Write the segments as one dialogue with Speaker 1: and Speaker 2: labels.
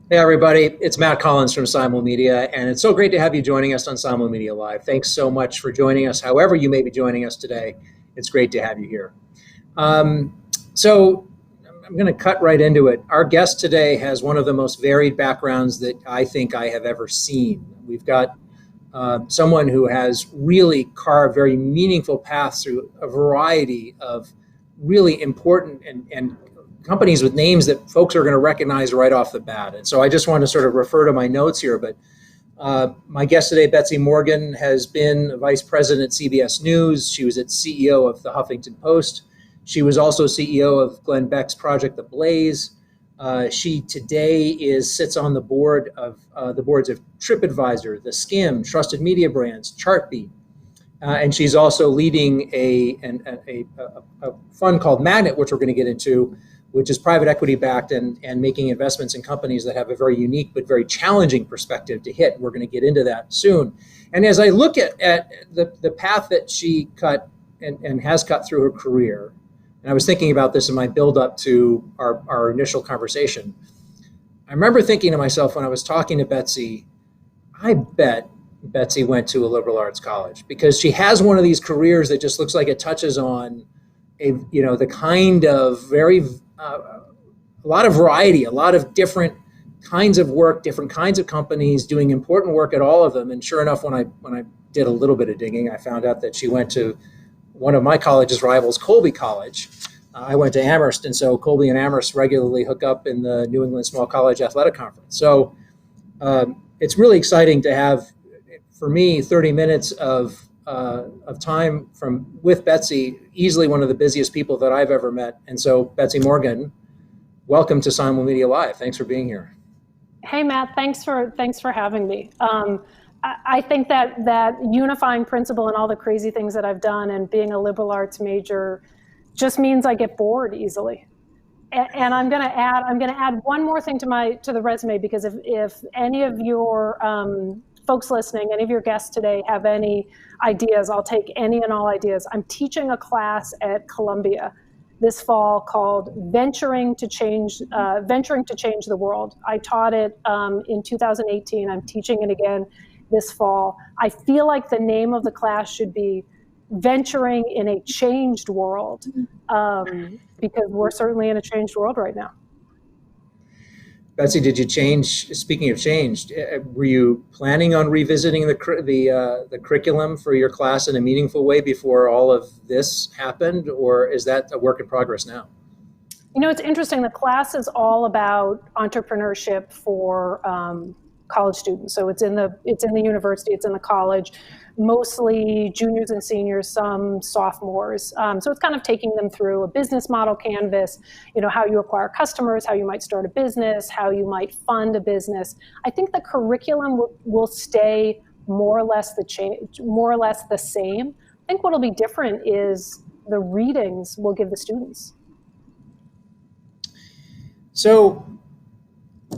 Speaker 1: Hey everybody, it's Matt Collins from Simul Media, and it's so great to have you joining us on Simul Media Live. Thanks so much for joining us, however you may be joining us today. It's great to have you here. So I'm going to cut right into it. Our guest today has one of the most varied backgrounds that I think I have ever seen. We've got someone who has really carved very meaningful paths through a variety of really important and companies with names that folks are going to recognize right off the bat. And so I just want to sort of refer to my notes here, but my guest today, Betsy Morgan, has been vice president at CBS News. She was CEO of the Huffington Post. She was also CEO of Glenn Beck's project, The Blaze. She today sits on the boards of TripAdvisor, The Skimm, Trusted Media Brands, Chartbeat. And she's also leading a fund called Magnet, which we're going to get into, which is private equity backed and making investments in companies that have a very unique but very challenging perspective to hit. We're going to get into that soon. And as I look at the path that she cut and has cut through her career, and I was thinking about this in my build up to our initial conversation, I remember thinking to myself when I was talking to Betsy, I bet Betsy went to a liberal arts college, because she has one of these careers that just looks like it touches on the kind of a lot of variety, a lot of different kinds of work, different kinds of companies doing important work at all of them. And sure enough, when I did a little bit of digging, I found out that she went to one of my college's rivals, Colby College. I went to Amherst, and so Colby and Amherst regularly hook up in the New England Small College Athletic Conference. So it's really exciting to have, for me, 30 minutes of time with Betsy, easily one of the busiest people that I've ever met. And so, Betsy Morgan, welcome to Simul Media Live. Thanks for being here.
Speaker 2: Hey, Matt. Thanks for having me. I think that unifying principle and all the crazy things that I've done and being a liberal arts major just means I get bored easily. And I'm going to add one more thing to the resume, because if any of your folks listening, any of your guests today have any ideas, I'll take any and all ideas. I'm teaching a class at Columbia this fall called Venturing to Change the World. I taught it in 2018. I'm teaching it again this fall. I feel like the name of the class should be Venturing in a Changed World, because we're certainly in a changed world right now.
Speaker 1: Betsy, did you change? Speaking of changed, were you planning on revisiting the curriculum for your class in a meaningful way before all of this happened, or is that a work in progress now?
Speaker 2: It's interesting. The class is all about entrepreneurship for college students. So it's in the university, it's in the college, mostly juniors and seniors, some sophomores. So it's kind of taking them through a business model canvas, how you acquire customers, how you might start a business, how you might fund a business. I think the curriculum will stay more or less the same. I think what'll be different is the readings we'll give the students.
Speaker 1: So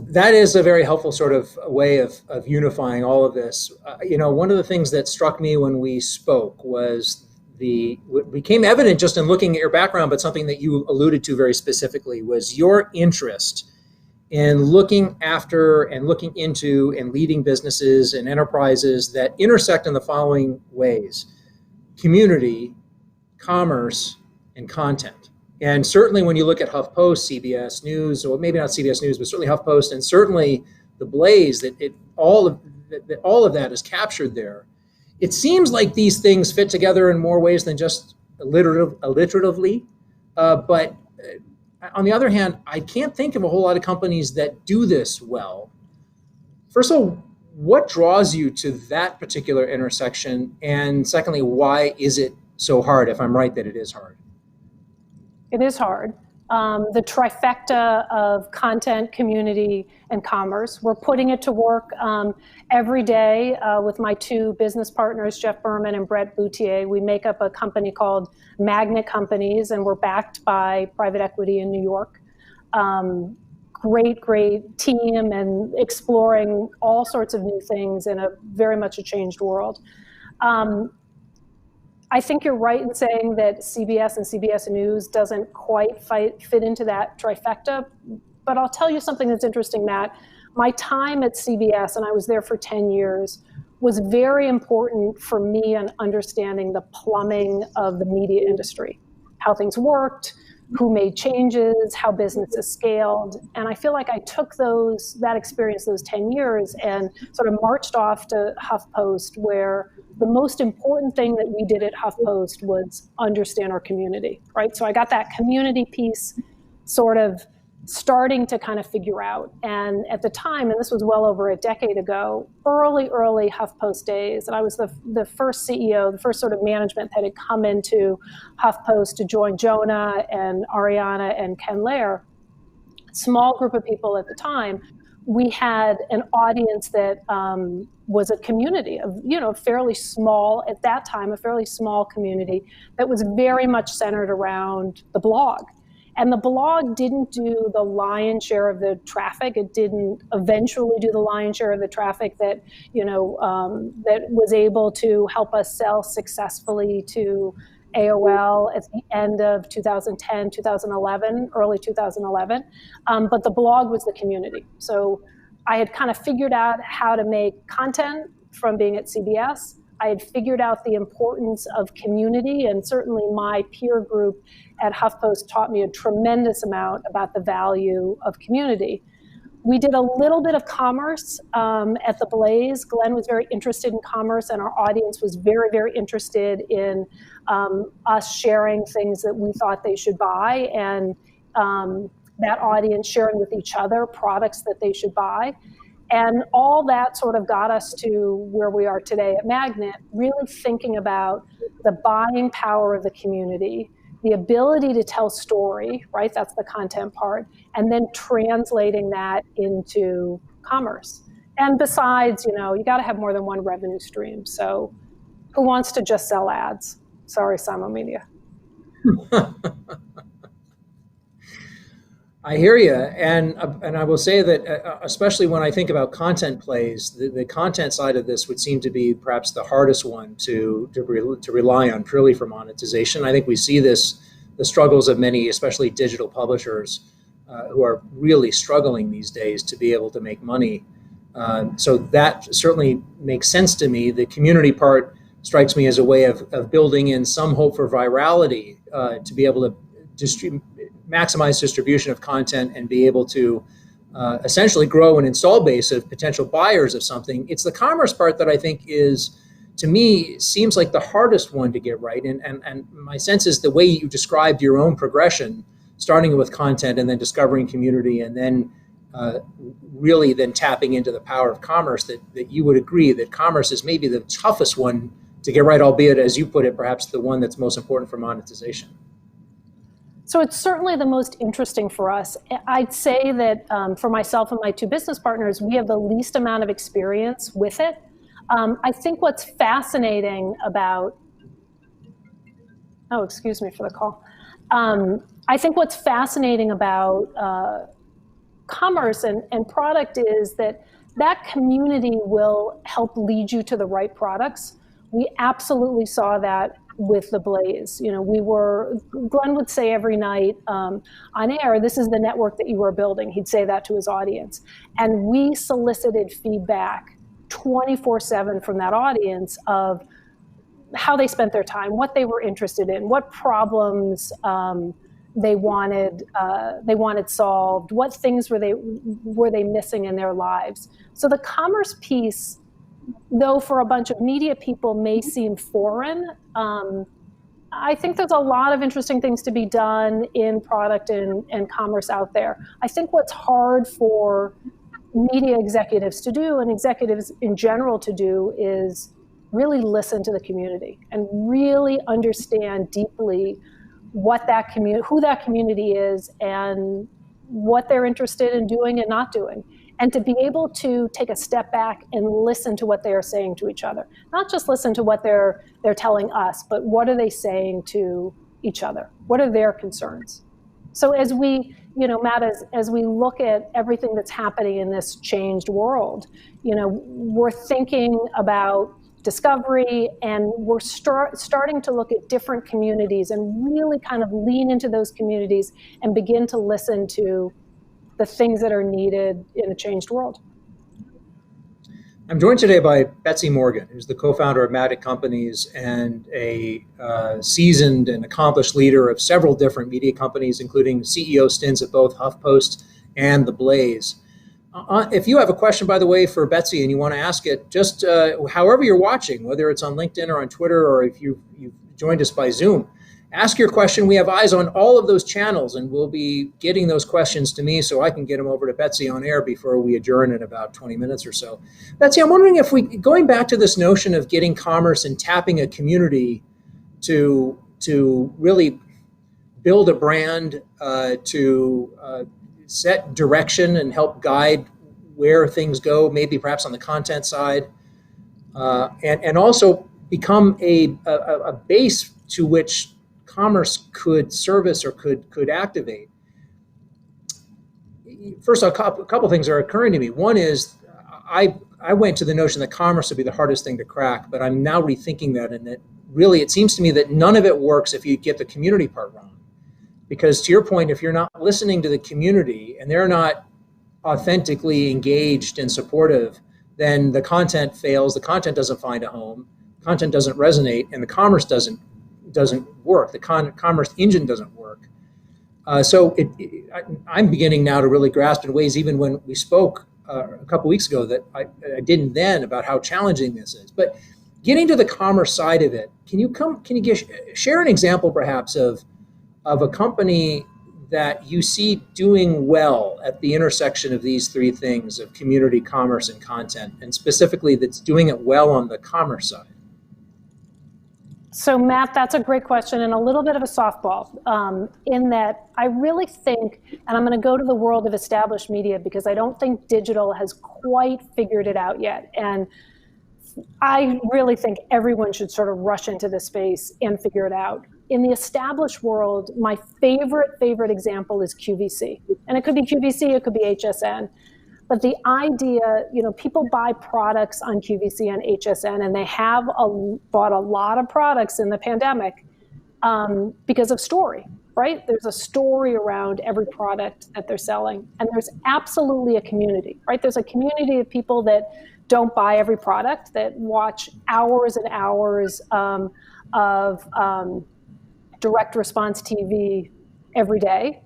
Speaker 1: that is a very helpful sort of way of unifying all of this. One of the things that struck me when we spoke was what became evident just in looking at your background, but something that you alluded to very specifically, was your interest in looking after and looking into and leading businesses and enterprises that intersect in the following ways: community, commerce, and content. And certainly when you look at HuffPost, CBS News, or maybe not CBS News, but certainly HuffPost, and certainly The Blaze, all of that is captured there. It seems like these things fit together in more ways than just alliteratively. But on the other hand, I can't think of a whole lot of companies that do this well. First of all, what draws you to that particular intersection? And secondly, why is it so hard, if I'm right that it is hard?
Speaker 2: It is hard. The trifecta of content, community, and commerce. We're putting it to work every day with my two business partners, Jeff Berman and Brett Boutier. We make up a company called Magnet Companies, and we're backed by private equity in New York. Great team, and exploring all sorts of new things in a very much a changed world. I think you're right in saying that CBS and CBS News doesn't quite fit into that trifecta. But I'll tell you something that's interesting, Matt. my time at CBS, and I was there for 10 years, was very important for me in understanding the plumbing of the media industry, how things worked, who made changes, how businesses scaled. And I feel like I took that experience, those 10 years, and sort of marched off to HuffPost, where the most important thing that we did at HuffPost was understand our community, right? So I got that community piece sort of starting to kind of figure out. And at the time, and this was well over a decade ago, early HuffPost days, and I was the first CEO, the first sort of management that had come into HuffPost to join Jonah and Ariana and Ken Lair, small group of people at the time. We had an audience that was a community of, fairly small, at that time, a fairly small community that was very much centered around the blog. And the blog didn't do the lion's share of the traffic. It didn't eventually do the lion's share of the traffic that, that was able to help us sell successfully to AOL at the end of 2010, 2011, early 2011. But the blog was the community. So I had kind of figured out how to make content from being at CBS. I had figured out the importance of community, and certainly my peer group at HuffPost taught me a tremendous amount about the value of community. We did a little bit of commerce at the Blaze. Glenn was very interested in commerce, and our audience was very, very interested in us sharing things that we thought they should buy, and that audience sharing with each other products that they should buy. And all that sort of got us to where we are today at Magnet, really thinking about the buying power of the community, the ability to tell story, right? That's the content part, and then translating that into commerce. And besides, you got to have more than one revenue stream. So who wants to just sell ads? Sorry, Simon Media.
Speaker 1: I hear you, and I will say that especially when I think about content plays, the content side of this would seem to be perhaps the hardest one to rely on purely for monetization. I think we see the struggles of many, especially digital publishers, who are really struggling these days to be able to make money. So that certainly makes sense to me. The community part strikes me as a way of building in some hope for virality, to be able to maximize distribution of content and be able to essentially grow an install base of potential buyers of something. It's the commerce part that I think to me, seems like the hardest one to get right. And my sense is the way you described your own progression, starting with content and then discovering community and then really then tapping into the power of commerce, that you would agree that commerce is maybe the toughest one to get right, albeit, as you put it, perhaps the one that's most important for monetization.
Speaker 2: So it's certainly the most interesting for us. I'd say that for myself and my two business partners, we have the least amount of experience with it. I think what's fascinating about, excuse me for the call. I think what's fascinating about commerce and product is that community will help lead you to the right products. We absolutely saw that with the Blaze. Glenn would say every night on air, this is the network that you are building. He'd say that to his audience. And we solicited feedback 24/7 from that audience of how they spent their time, what they were interested in, what problems they wanted solved, what things were they missing in their lives. So the commerce piece, though for a bunch of media people may seem foreign, I think there's a lot of interesting things to be done in product and commerce out there. I think what's hard for media executives to do, and executives in general to do, is really listen to the community and really understand deeply who that community is and what they're interested in doing and not doing. And to be able to take a step back and listen to what they are saying to each other. Not just listen to what they're telling us, but what are they saying to each other? What are their concerns? So as we, Matt, as we look at everything that's happening in this changed world, we're thinking about discovery, and we're starting to look at different communities and really kind of lean into those communities and begin to listen to the things that are needed in a changed world.
Speaker 1: I'm joined today by Betsy Morgan, who's the co-founder of Matic Companies and a seasoned and accomplished leader of several different media companies, including CEO stints at both HuffPost and The Blaze. If you have a question, by the way, for Betsy and you want to ask it, just however you're watching, whether it's on LinkedIn or on Twitter, or if you've joined us by Zoom, ask your question. We have eyes on all of those channels, and we'll be getting those questions to me so I can get them over to Betsy on air before we adjourn in about 20 minutes or so. Betsy, I'm wondering if going back to this notion of getting commerce and tapping a community to really build a brand, to set direction and help guide where things go, maybe perhaps on the content side, and also become a base to which commerce could service or could activate. First, a couple of things are occurring to me. One is I went to the notion that commerce would be the hardest thing to crack, but I'm now rethinking that, and that really it seems to me that none of it works if you get the community part wrong. Because to your point, if you're not listening to the community and they're not authentically engaged and supportive, then the content fails, the content doesn't find a home, content doesn't resonate, and the commerce doesn't work. The commerce engine doesn't work. So I'm beginning now to really grasp in ways, even when we spoke a couple weeks ago, that I didn't then, about how challenging this is. But getting to the commerce side of it, can you share an example perhaps of a company that you see doing well at the intersection of these three things of community, commerce, and content, and specifically that's doing it well on the commerce side?
Speaker 2: So Matt, that's a great question and a little bit of a softball, in that I really think, and I'm going to go to the world of established media because I don't think digital has quite figured it out yet. And I really think everyone should sort of rush into this space and figure it out. In the established world, my favorite example is QVC. And it could be QVC, it could be HSN. But the idea, people buy products on QVC and HSN, and they have bought a lot of products in the pandemic because of story, right? There's a story around every product that they're selling. And there's absolutely a community, right? There's a community of people that don't buy every product, that watch hours and hours of direct response TV every day.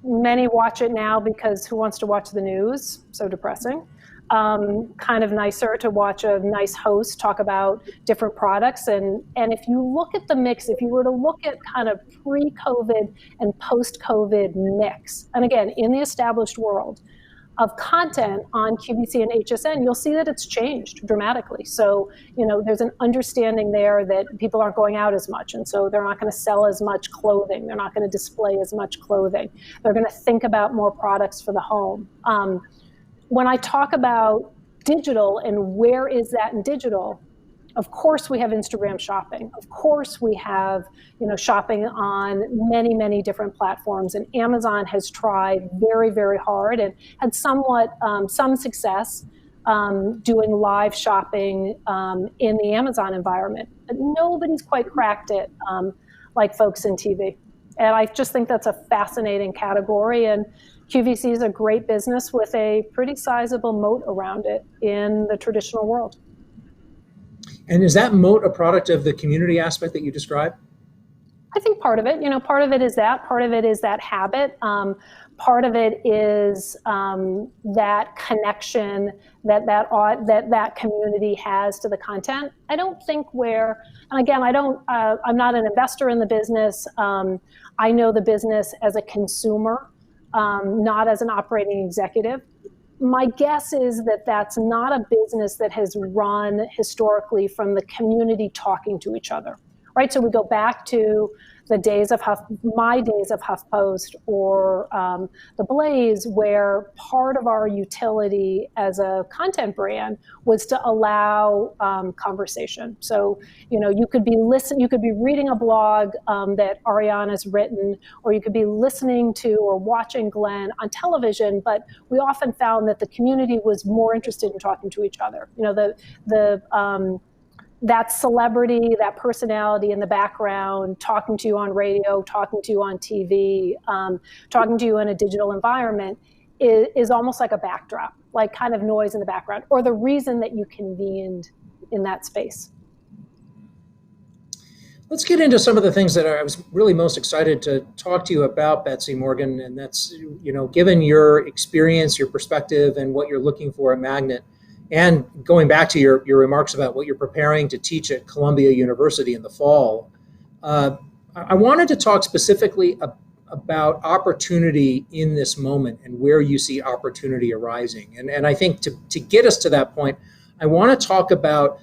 Speaker 2: Many watch it now because who wants to watch the news? So depressing. Kind of nicer to watch a nice host talk about different products. And if you look at the mix, if you were to look at kind of pre-COVID and post-COVID mix, and again, in the established world of content on QVC and HSN, you'll see that it's changed dramatically. So, there's an understanding there that people aren't going out as much, and so they're not going to sell as much clothing. They're not going to display as much clothing. They're going to think about more products for the home. When I talk about digital and where is that in digital, of course we have Instagram shopping. Of course we have, shopping on many, many different platforms. And Amazon has tried very, very hard and had somewhat some success doing live shopping in the Amazon environment. But nobody's quite cracked it like folks in TV. And I just think that's a fascinating category. And QVC is a great business with a pretty sizable moat around it in the traditional world.
Speaker 1: And is that moat a product of the community aspect that you described?
Speaker 2: I think part of it, part of it is that. Part of it is that habit. Part of it is that connection that community has to the content. I don't think and again, I'm not an investor in the business. I know the business as a consumer, not as an operating executive. My guess is that that's not a business that has run historically from the community talking to each other, right? So we go back to the days of my days of HuffPost or The Blaze, where part of our utility as a content brand was to allow conversation. So, you could be reading a blog that Ariana's written, or you could be listening to or watching Glenn on television, but we often found that the community was more interested in talking to each other. That celebrity, that personality in the background, talking to you on radio, talking to you on TV, talking to you in a digital environment, is almost like a backdrop, like kind of noise in the background, or the reason that you convened in that space.
Speaker 1: Let's get into some of the things that I was really most excited to talk to you about, Betsy Morgan, and that's, given your experience, your perspective, and what you're looking for at Magnet, and going back to your remarks about what you're preparing to teach at Columbia University in the fall. I wanted to talk specifically about opportunity in this moment and where you see opportunity arising. And I think to get us to that point, I want to talk about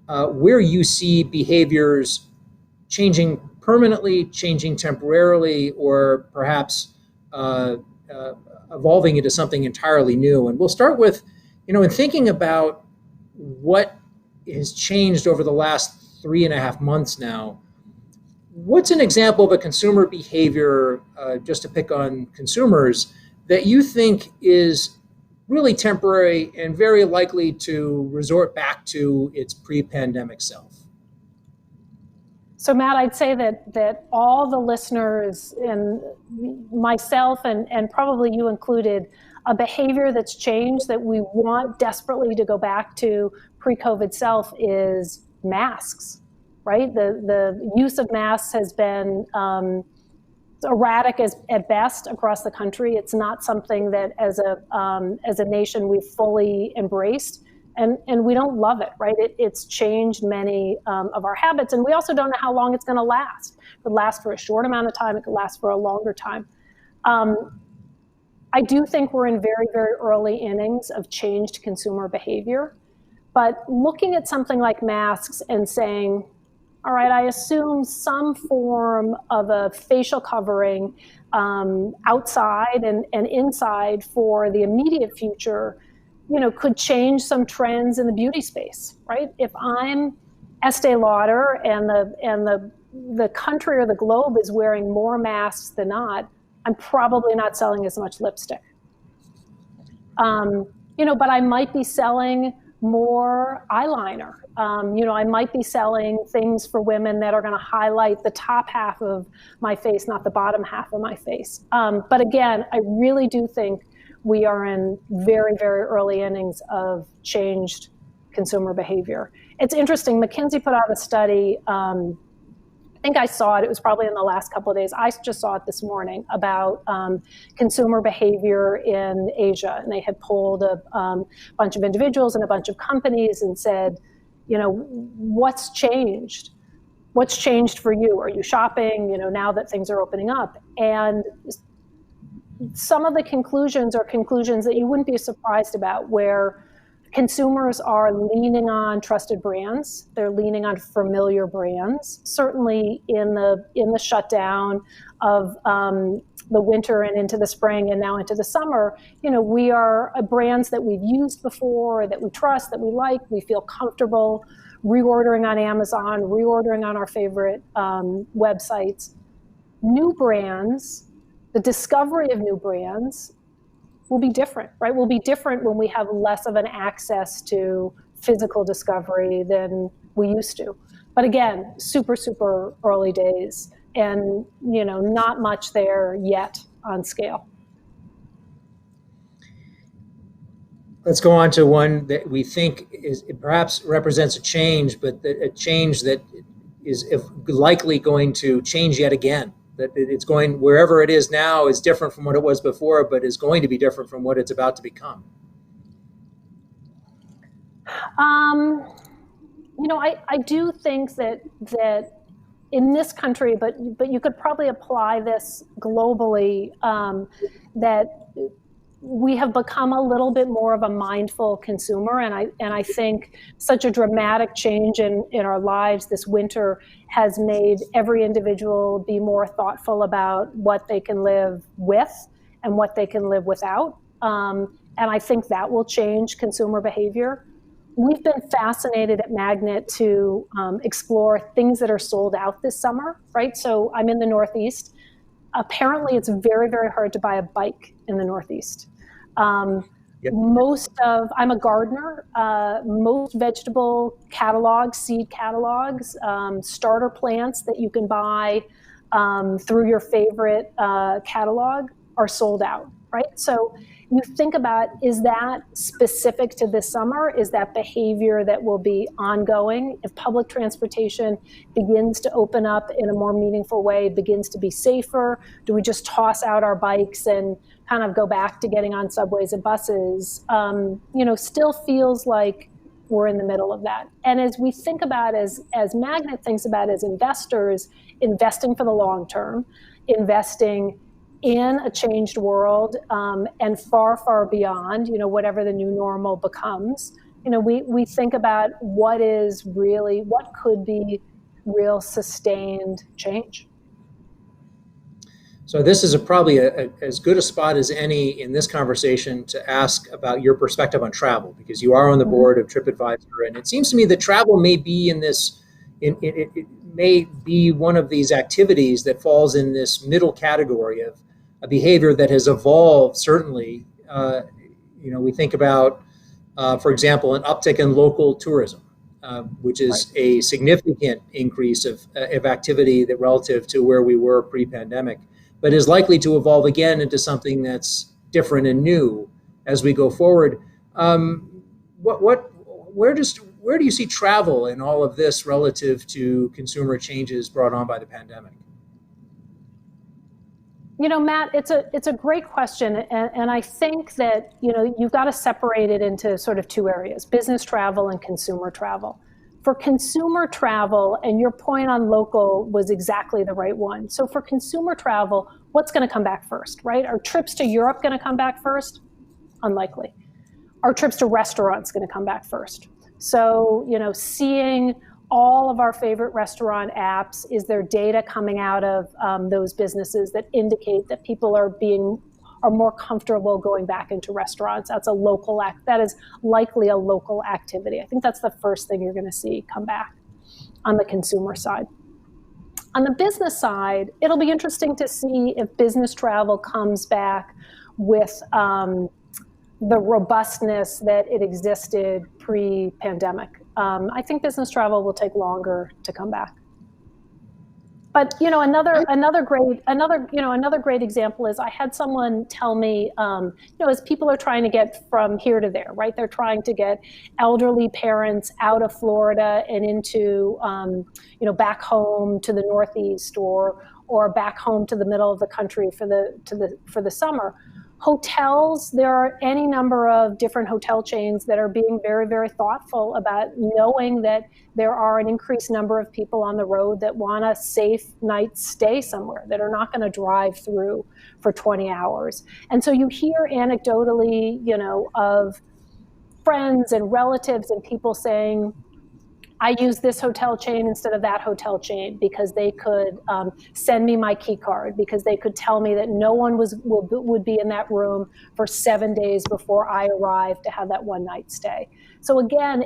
Speaker 1: where you see behaviors changing permanently, changing temporarily, or perhaps evolving into something entirely new. And we'll start with, in thinking about what has changed over the last 3.5 months now. What's an example of a consumer behavior, just to pick on consumers, that you think is really temporary and very likely to resort back to its pre-pandemic self?
Speaker 2: So Matt, I'd say that all the listeners and myself and probably you included, a behavior that's changed that we want desperately to go back to pre-COVID self is masks, right? The use of masks has been erratic at best across the country. It's not something that as a nation we've fully embraced. And we don't love it, right? It's changed many of our habits, and we also don't know how long it's going to last. It could last for a short amount of time. It could last for a longer time. I do think we're in very, very early innings of changed consumer behavior. But looking at something like masks and saying, all right, I assume some form of a facial covering outside and inside for the immediate future, could change some trends in the beauty space, right? If I'm Estee Lauder and the country or the globe is wearing more masks than not, I'm probably not selling as much lipstick. But I might be selling more eyeliner. I might be selling things for women that are going to highlight the top half of my face, not the bottom half of my face. But again, I really do think we are in very, very early innings of changed consumer behavior. It's interesting. McKinsey put out a study. I think I saw it. It was probably in the last couple of days. I just saw it this morning about consumer behavior in Asia. And they had polled a bunch of individuals and a bunch of companies and said, what's changed? What's changed for you? Are you shopping, now that things are opening up? And some of the conclusions are conclusions that you wouldn't be surprised about, where consumers are leaning on trusted brands. They're leaning on familiar brands. Certainly in the shutdown of the winter and into the spring and now into the summer, we are brands that we've used before, that we trust, that we like, we feel comfortable reordering on Amazon, reordering on our favorite websites. New brands, the discovery of new brands will be different, right? Will be different when we have less of an access to physical discovery than we used to. But again, super, super early days and, not much there yet on scale.
Speaker 1: Let's go on to one that we think is perhaps represents a change, but a change that is likely going to change yet again. That it's going, wherever it is now is different from what it was before, but is going to be different from what it's about to become.
Speaker 2: I do think that in this country, but you could probably apply this globally, that we have become a little bit more of a mindful consumer, and I think such a dramatic change in our lives this winter has made every individual be more thoughtful about what they can live with and what they can live without. And I think that will change consumer behavior. We've been fascinated at Magnet to explore things that are sold out this summer, right? So I'm in the Northeast. Apparently, it's very, very hard to buy a bike in the Northeast.
Speaker 1: Yep.
Speaker 2: I'm a gardener. Most vegetable catalogs, seed catalogs, starter plants that you can buy through your favorite catalog are sold out, right? So you think about, is that specific to this summer? Is that behavior that will be ongoing? If public transportation begins to open up in a more meaningful way, begins to be safer, do we just toss out our bikes and kind of go back to getting on subways and buses? Still feels like we're in the middle of that. And as we think about, as Magnet thinks about as investors, investing for the long term, investing in a changed world, and far, far beyond, whatever the new normal becomes, we think about what could be real sustained change.
Speaker 1: So this is probably as good a spot as any in this conversation to ask about your perspective on travel, because you are on the board of TripAdvisor, and it seems to me that travel may be it may be one of these activities that falls in this middle category of a behavior that has evolved. Certainly, we think about, for example, an uptick in local tourism, which is a significant increase of activity that relative to where we were pre-pandemic, but is likely to evolve again into something that's different and new as we go forward. Where do you see travel in all of this relative to consumer changes brought on by the pandemic?
Speaker 2: Matt, it's a great question, and I think that you've got to separate it into sort of two areas: business travel and consumer travel. For consumer travel, and your point on local was exactly the right one. So for consumer travel, what's going to come back first, right? Are trips to Europe going to come back first? Unlikely. Are trips to restaurants going to come back first? So, seeing all of our favorite restaurant apps, is there data coming out of those businesses that indicate that people are more comfortable going back into restaurants? That is likely a local activity. I think that's the first thing you're going to see come back on the consumer side. On the business side, it'll be interesting to see if business travel comes back with the robustness that it existed pre-pandemic. I think business travel will take longer to come back. But another great example is, I had someone tell me, as people are trying to get from here to there, right? They're trying to get elderly parents out of Florida and into, back home to the Northeast or back home to the middle of the country for the summer. Hotels, there are any number of different hotel chains that are being very, very thoughtful about knowing that there are an increased number of people on the road that want a safe night's stay somewhere, that are not going to drive through for 20 hours. And so you hear anecdotally, of friends and relatives and people saying, I use this hotel chain instead of that hotel chain because they could send me my key card, because they could tell me that no one would be in that room for 7 days before I arrived to have that one night stay. So again,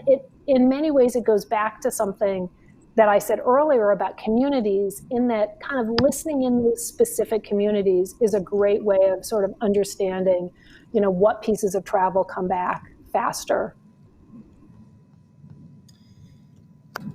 Speaker 2: in many ways, it goes back to something that I said earlier about communities, in that kind of listening in those specific communities is a great way of sort of understanding, what pieces of travel come back faster.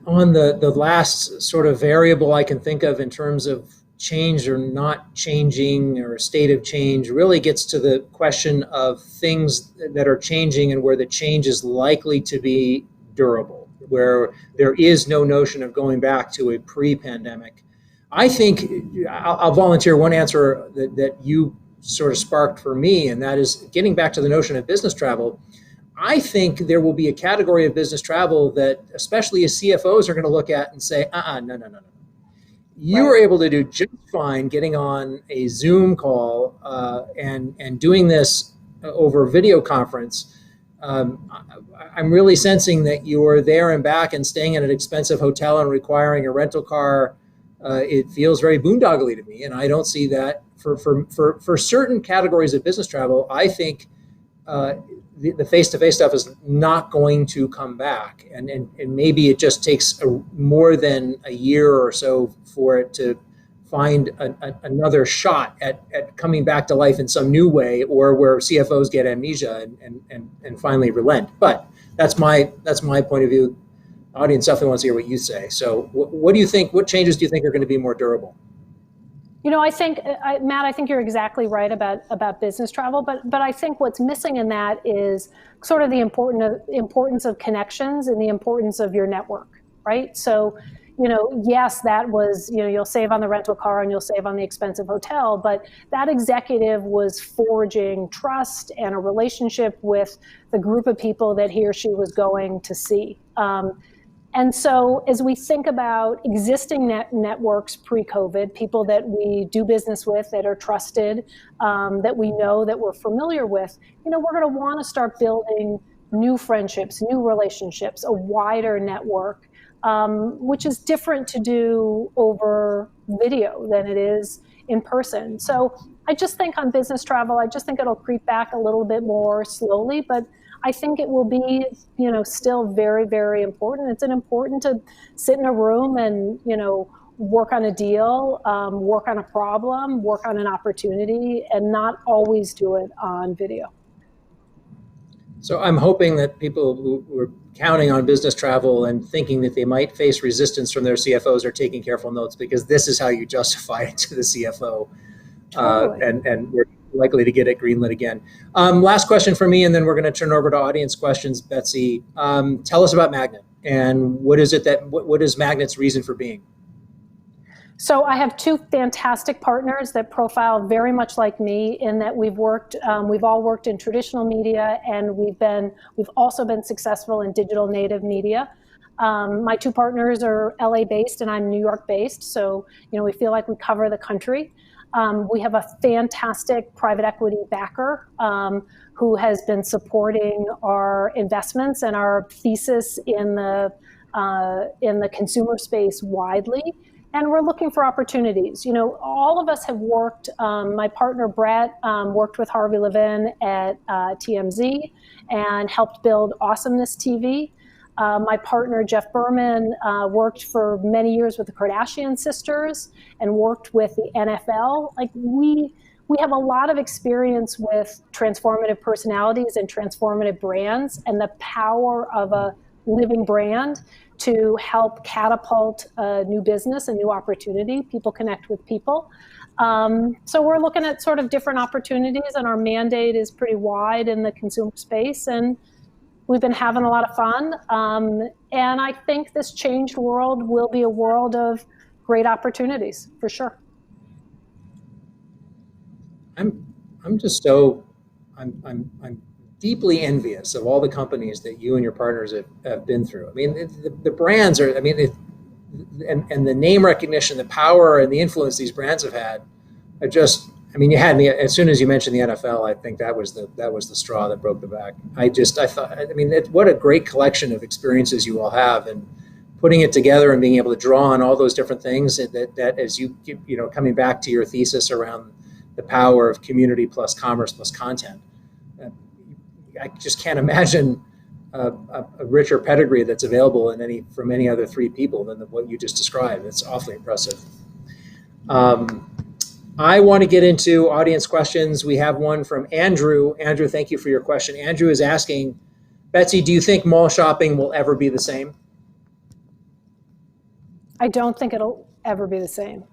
Speaker 1: On the last sort of variable I can think of in terms of change or not changing, or a state of change, really gets to the question of things that are changing and where the change is likely to be durable, where there is no notion of going back to a pre-pandemic. I think I'll volunteer one answer that you sort of sparked for me, and that is getting back to the notion of business travel. I think there will be a category of business travel that especially as CFOs are going to look at and say, no. You were able to do just fine getting on a Zoom call and doing this over video conference. I'm really sensing that you're there and back and staying in an expensive hotel and requiring a rental car. It feels very boondoggly to me, and I don't see that for certain categories of business travel. I think the face-to-face stuff is not going to come back, and maybe it just takes more than a year or so for it to find another shot at coming back to life in some new way, or where CFOs get amnesia and finally relent. But that's my point of view. The audience definitely wants to hear what you say. So what do you think? What changes do you think are going to be more durable?
Speaker 2: I think, Matt, I think you're exactly right about business travel, but I think what's missing in that is sort of the importance of connections and the importance of your network, right? So, yes, that was, you'll save on the rental car and you'll save on the expensive hotel, but that executive was forging trust and a relationship with the group of people that he or she was going to see. And so as we think about existing networks pre-COVID, people that we do business with that are trusted, that we know, that we're familiar with, we're going to want to start building new friendships, new relationships, a wider network, which is different to do over video than it is in person. So I just think on business travel, I just think it'll creep back a little bit more slowly, but I think it will be, still very, very important. It's important to sit in a room and, work on a deal, work on a problem, work on an opportunity, and not always do it on video.
Speaker 1: So I'm hoping that people who were counting on business travel and thinking that they might face resistance from their CFOs are taking careful notes, because this is how you justify it to the CFO.
Speaker 2: Totally.
Speaker 1: And we're likely to get it greenlit again. Last question for me, and then we're going to turn over to audience questions. Betsy, tell us about Magnet, and what is Magnet's reason for being?
Speaker 2: So I have two fantastic partners that profile very much like me, in that we've all worked in traditional media, and we've also been successful in digital native media. My two partners are LA based and I'm New York based. So, we feel like we cover the country. We have a fantastic private equity backer who has been supporting our investments and our thesis in the consumer space widely. And we're looking for opportunities. All of us have worked, my partner Brett worked with Harvey Levin at TMZ and helped build Awesomeness TV. My partner Jeff Berman worked for many years with the Kardashian sisters and worked with the NFL. Like we have a lot of experience with transformative personalities and transformative brands, and the power of a living brand to help catapult a new business, a new opportunity. People connect with people. So we're looking at sort of different opportunities, and our mandate is pretty wide in the consumer space, and we've been having a lot of fun. And I think this changed world will be a world of great opportunities, for sure.
Speaker 1: I'm deeply envious of all the companies that you and your partners have been through. I mean, the brands are, and the name recognition, the power and the influence these brands have had are just, you had me, as soon as you mentioned the NFL, I think that was the straw that broke the back. I thought, what a great collection of experiences you all have, and putting it together and being able to draw on all those different things that as you keep, coming back to your thesis around the power of community plus commerce plus content. I just can't imagine a richer pedigree that's available from any other three people than what you just described. It's awfully impressive. I want to get into audience questions. We have one from Andrew. Andrew, thank you for your question. Andrew is asking, Betsy, do you think mall shopping will ever be the same?
Speaker 2: I don't think it'll ever be the same.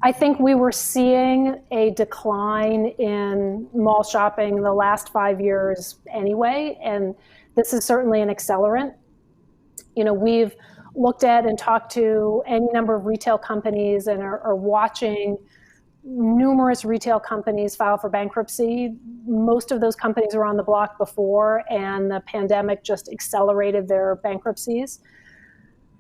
Speaker 2: I think we were seeing a decline in mall shopping the last 5 years anyway, and this is certainly an accelerant. We've looked at and talked to any number of retail companies and are watching numerous retail companies file for bankruptcy. Most of those companies were on the block before, and the pandemic just accelerated their bankruptcies.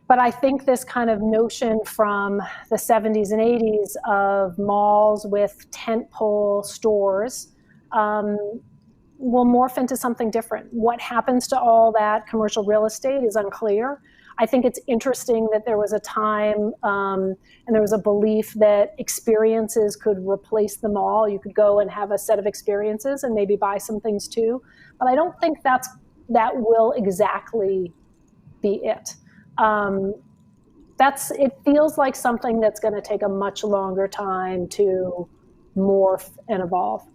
Speaker 2: But I think this kind of notion from the 70s and 80s of malls with tentpole stores will morph into something different. What happens to all that commercial real estate is unclear. I think it's interesting that there was a time and there was a belief that experiences could replace the mall. You could go and have a set of experiences and maybe buy some things too. But I don't think that will exactly be it. It feels like something that's going to take a much longer time to morph and evolve.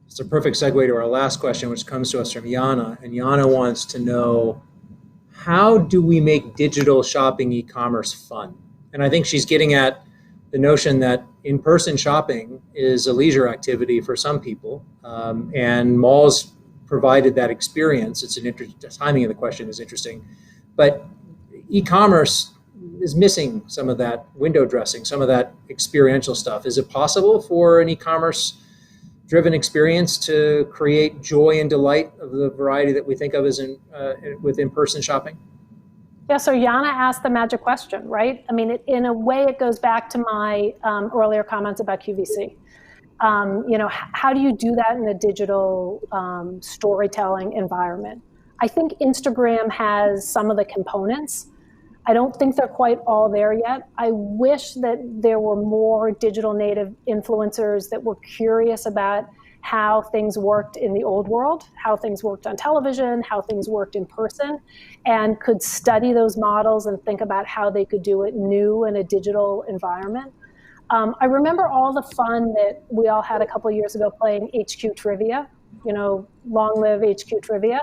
Speaker 1: It's a perfect segue to our last question, which comes to us from Yana. And Yana wants to know, how do we make digital shopping e-commerce fun? And I think she's getting at the notion that in-person shopping is a leisure activity for some people, and malls provided that experience. The timing of the question is interesting, but e-commerce is missing some of that window dressing, some of that experiential stuff. Is it possible for an e-commerce driven experience to create joy and delight of the variety that we think of as with in-person shopping?
Speaker 2: Yeah, so Yana asked the magic question, right? I mean, in a way, it goes back to my earlier comments about QVC. How do you do that in a digital storytelling environment? I think Instagram has some of the components. I don't think they're quite all there yet. I wish that there were more digital native influencers that were curious about how things worked in the old world, how things worked on television, how things worked in person, and could study those models and think about how they could do it new in a digital environment. I remember all the fun that we all had a couple of years ago playing HQ Trivia, long live HQ Trivia,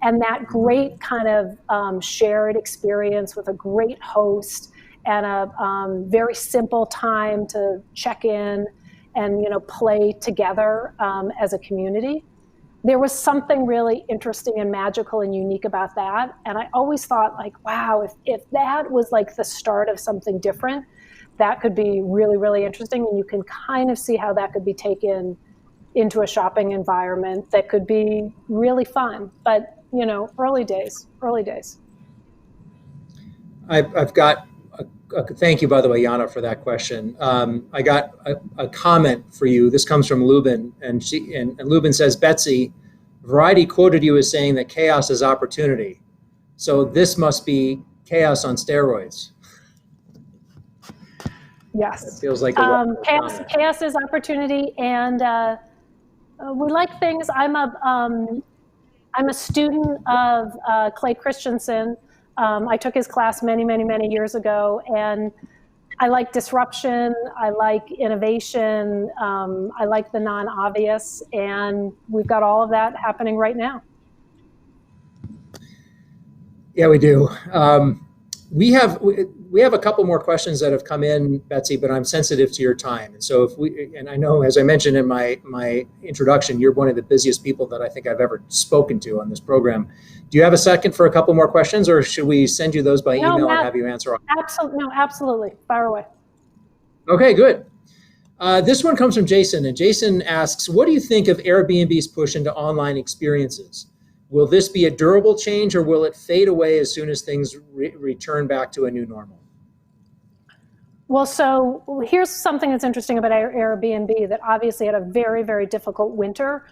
Speaker 2: and that great kind of shared experience with a great host and a very simple time to check in and play together as a community. There was something really interesting and magical and unique about that. And I always thought, like, wow, if that was like the start of something different, that could be really, really interesting. And you can kind of see how that could be taken into a shopping environment that could be really fun. But, early days.
Speaker 1: I've got thank you, by the way, Yana, for that question. I got a comment for you. This comes from Lubin, and Lubin says, Betsy, Variety quoted you as saying that chaos is opportunity. So this must be chaos on steroids.
Speaker 2: Yes.
Speaker 1: It feels like
Speaker 2: chaos is opportunity, and we like things. I'm a student of Clay Christensen. I took his class many, many, many years ago, and I like disruption. I like innovation. I like the non-obvious, and we've got all of that happening right now.
Speaker 1: Yeah, we do. We have a couple more questions that have come in, Betsy, but I'm sensitive to your time. And so and I know, as I mentioned in my introduction, you're one of the busiest people that I think I've ever spoken to on this program. Do you have a second for a couple more questions, or should we send you those by email and have you answer?
Speaker 2: Absolutely. Fire away.
Speaker 1: Okay, good. This one comes from Jason, and Jason asks, what do you think of Airbnb's push into online experiences? Will this be a durable change, or will it fade away as soon as things return back to a new normal?
Speaker 2: Well, so here's something that's interesting about Airbnb that obviously had a very, very difficult winter.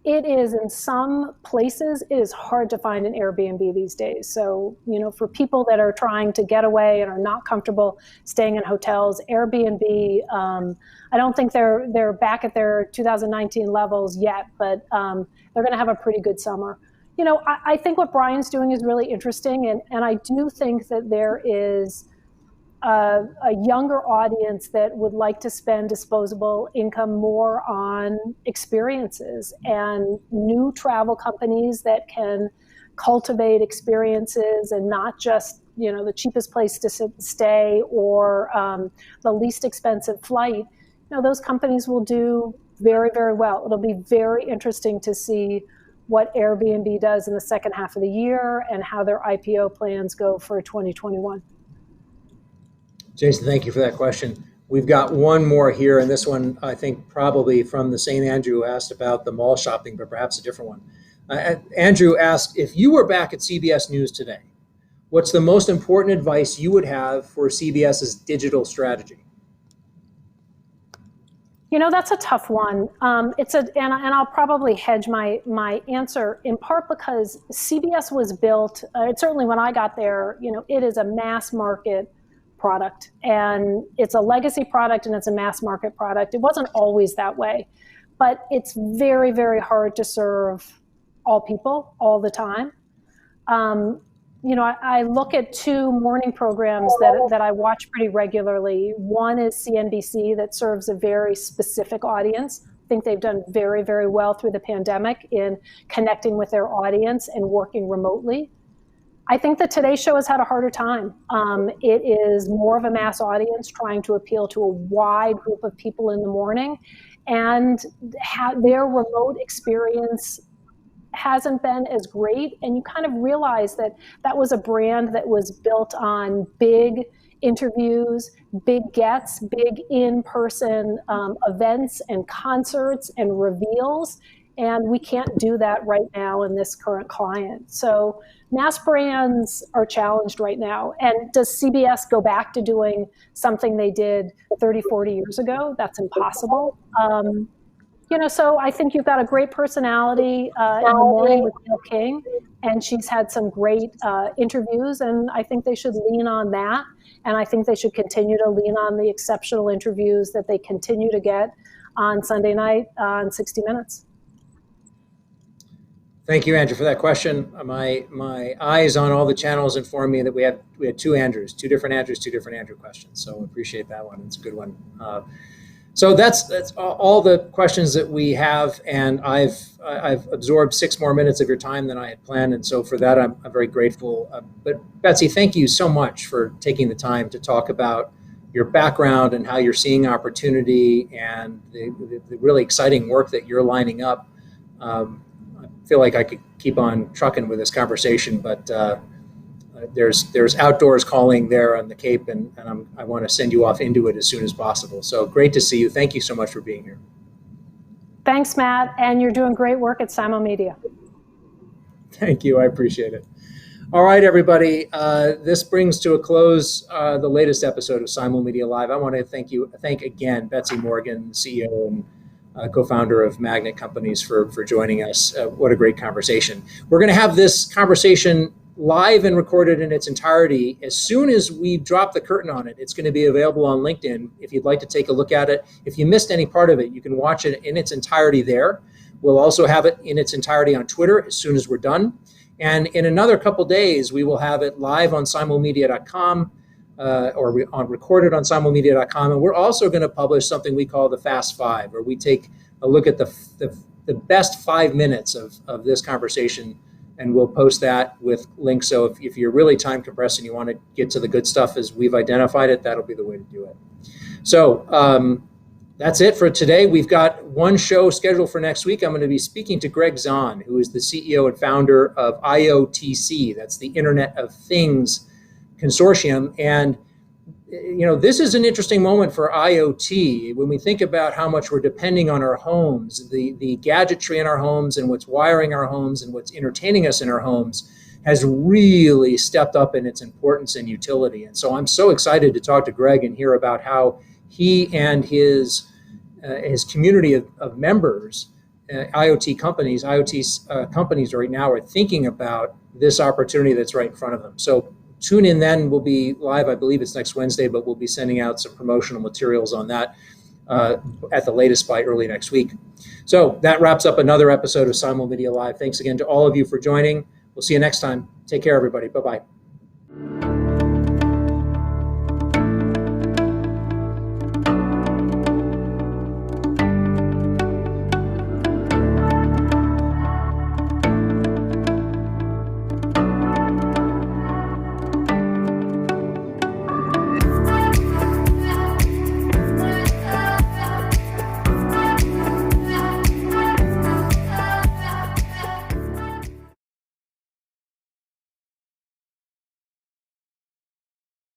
Speaker 2: It is, in some places, it is hard to find an Airbnb these days. So, for people that are trying to get away and are not comfortable staying in hotels, Airbnb, I don't think they're back at their 2019 levels yet, but they're going to have a pretty good summer. I think what Brian's doing is really interesting, and I do think that there is a younger audience that would like to spend disposable income more on experiences, and new travel companies that can cultivate experiences and not just the cheapest place to stay or the least expensive flight. Those companies will do very, very well. It'll be very interesting to see what Airbnb does in the second half of the year and how their IPO plans go for 2021.
Speaker 1: Jason, thank you for that question. We've got one more here, and this one, I think, probably from the St. Andrew, who asked about the mall shopping, but perhaps a different one. Andrew asked, if you were back at CBS News today, what's the most important advice you would have for CBS's digital strategy?
Speaker 2: That's a tough one. And I'll probably hedge my answer in part because CBS was built, certainly when I got there, it is a mass market product, and it's a legacy product, and it's a mass market product. It wasn't always that way, but it's very, very hard to serve all people all the time. I look at two morning programs that I watch pretty regularly. One is CNBC, that serves a very specific audience. I think they've done very, very well through the pandemic in connecting with their audience and working remotely. I think the Today Show has had a harder time. It is more of a mass audience trying to appeal to a wide group of people in the morning, and their remote experience hasn't been as great. And you kind of realize that that was a brand that was built on big interviews, big gets, big in-person events and concerts and reveals. And we can't do that right now in this current client. So mass brands are challenged right now. And does CBS go back to doing something they did 30, 40 years ago? That's impossible. So I think you've got a great personality in the morning with Gayle King, and she's had some great interviews, and I think they should lean on that. And I think they should continue to lean on the exceptional interviews that they continue to get on Sunday night on 60 Minutes.
Speaker 1: Thank you, Andrew, for that question. My eyes on all the channels inform me that we had two Andrews, two different Andrew questions. So appreciate that one. It's a good one. So that's all the questions that we have, and I've absorbed 6 more minutes of your time than I had planned, and so for that I'm very grateful. But Betsy, thank you so much for taking the time to talk about your background and how you're seeing opportunity and the really exciting work that you're lining up. I feel like I could keep on trucking with this conversation, but there's outdoors calling there on the Cape, and I want to send you off into it as soon as possible. So great to see you. Thank you so much for being here.
Speaker 2: Thanks, Matt, and you're doing great work at Simul Media.
Speaker 1: Thank you. I appreciate it. All right, everybody. This brings to a close the latest episode of Simul Media Live. I want to thank again Betsy Morgan, CEO and co-founder of Magnet Companies, for joining us. What a great conversation. We're going to have this conversation live and recorded in its entirety. As soon as we drop the curtain on it, it's going to be available on LinkedIn if you'd like to take a look at it. If you missed any part of it, you can watch it in its entirety there. We'll also have it in its entirety on Twitter as soon as we're done. And in another couple days, we will have it live on simulmedia.com or recorded on simulmedia.com. And we're also going to publish something we call the Fast Five, where we take a look at the best 5 minutes of this conversation, and we'll post that with links. So if you're really time compressed and you want to get to the good stuff as we've identified it, that'll be the way to do it. So that's it for today. We've got one show scheduled for next week. I'm going to be speaking to Greg Zahn, who is the CEO and founder of IoTC. That's the Internet of Things Consortium. And this is an interesting moment for IoT. When we think about how much we're depending on our homes, the gadgetry in our homes and what's wiring our homes and what's entertaining us in our homes has really stepped up in its importance and utility. And so I'm so excited to talk to Greg and hear about how he and his community of members, IoT companies right now are thinking about this opportunity that's right in front of them. So tune in then. We'll be live, I believe it's next Wednesday, but we'll be sending out some promotional materials on that at the latest by early next week. So that wraps up another episode of Simul Media Live. Thanks again to all of you for joining. We'll see you next time. Take care, everybody. Bye-bye.